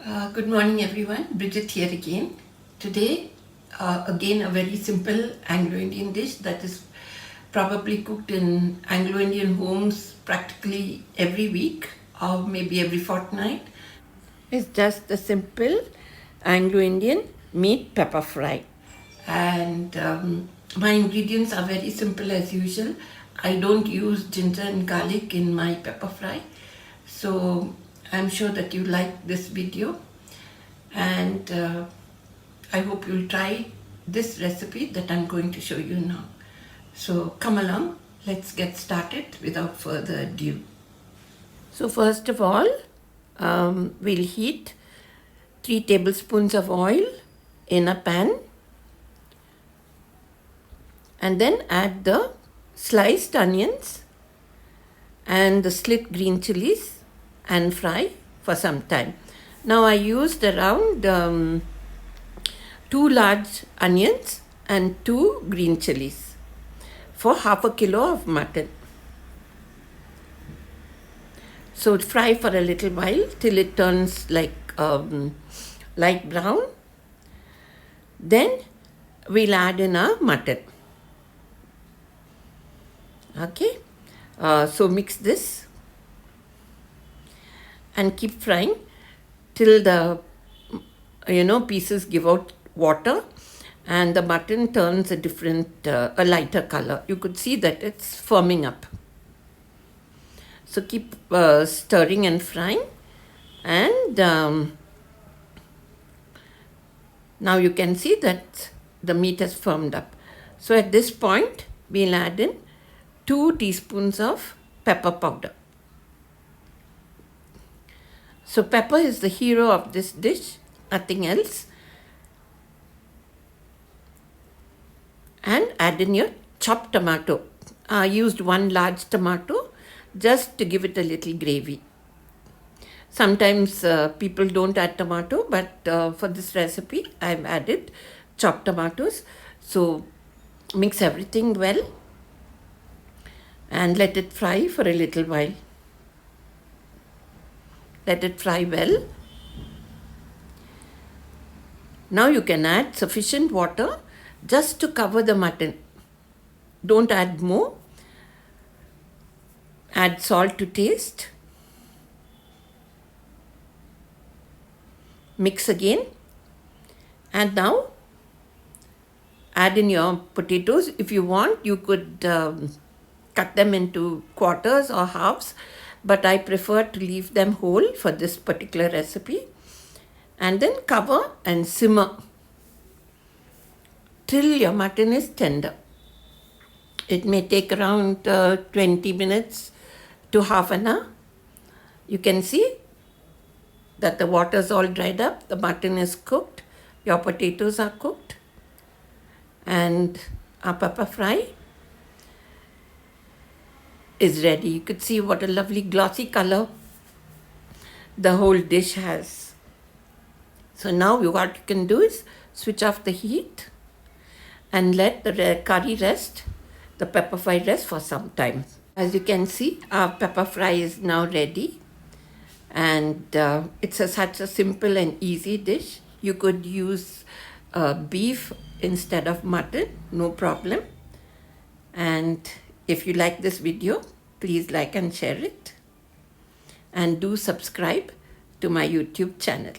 Good morning, everyone. Bridget here again. Today, again, a very simple Anglo-Indian dish that is probably cooked in Anglo-Indian homes practically every week or maybe every fortnight. It's just a simple Anglo-Indian meat pepper fry. And my ingredients are very simple as usual. I don't use ginger and garlic in my pepper fry. So I'm sure that you like this video, and I hope you'll try this recipe that I'm going to show you now. So come along, let's get started without further ado. So first of all, we'll heat 3 tablespoons of oil in a pan, and then add the sliced onions and the slit green chillies and fry for some time. Now I used around 2 large onions and 2 green chillies for half a kilo of mutton. So fry for a little while till it turns like light brown. Then we'll add in our mutton. Okay, so mix this and keep frying till the pieces give out water and the mutton turns a lighter color. You could see that it's firming up. So keep stirring and frying, and now you can see that the meat has firmed up. So at this point we'll add in 2 teaspoons of pepper powder. So pepper is the hero of this dish, nothing else. And add in your chopped tomato. I used 1 large tomato just to give it a little gravy. Sometimes people don't add tomato, but for this recipe I've added chopped tomatoes. So mix everything well and let it fry for a little while. Let it fry well. Now you can add sufficient water just to cover the mutton. Don't add more. Add salt to taste. Mix again. And now add in your potatoes. If you want, you could cut them into quarters or halves, but I prefer to leave them whole for this particular recipe. And then cover and simmer till your mutton is tender. It may take around 20 minutes to half an hour. You can see that the water is all dried up, the mutton is cooked, your potatoes are cooked, and our pepper fry is ready. You could see what a lovely glossy color the whole dish has. So now what you can do is switch off the heat and let the curry rest, the pepper fry rest for some time. As you can see, our pepper fry is now ready, and it's such a simple and easy dish. You could use beef instead of mutton, no problem. And if you like this video, please like and share it, and do subscribe to my YouTube channel.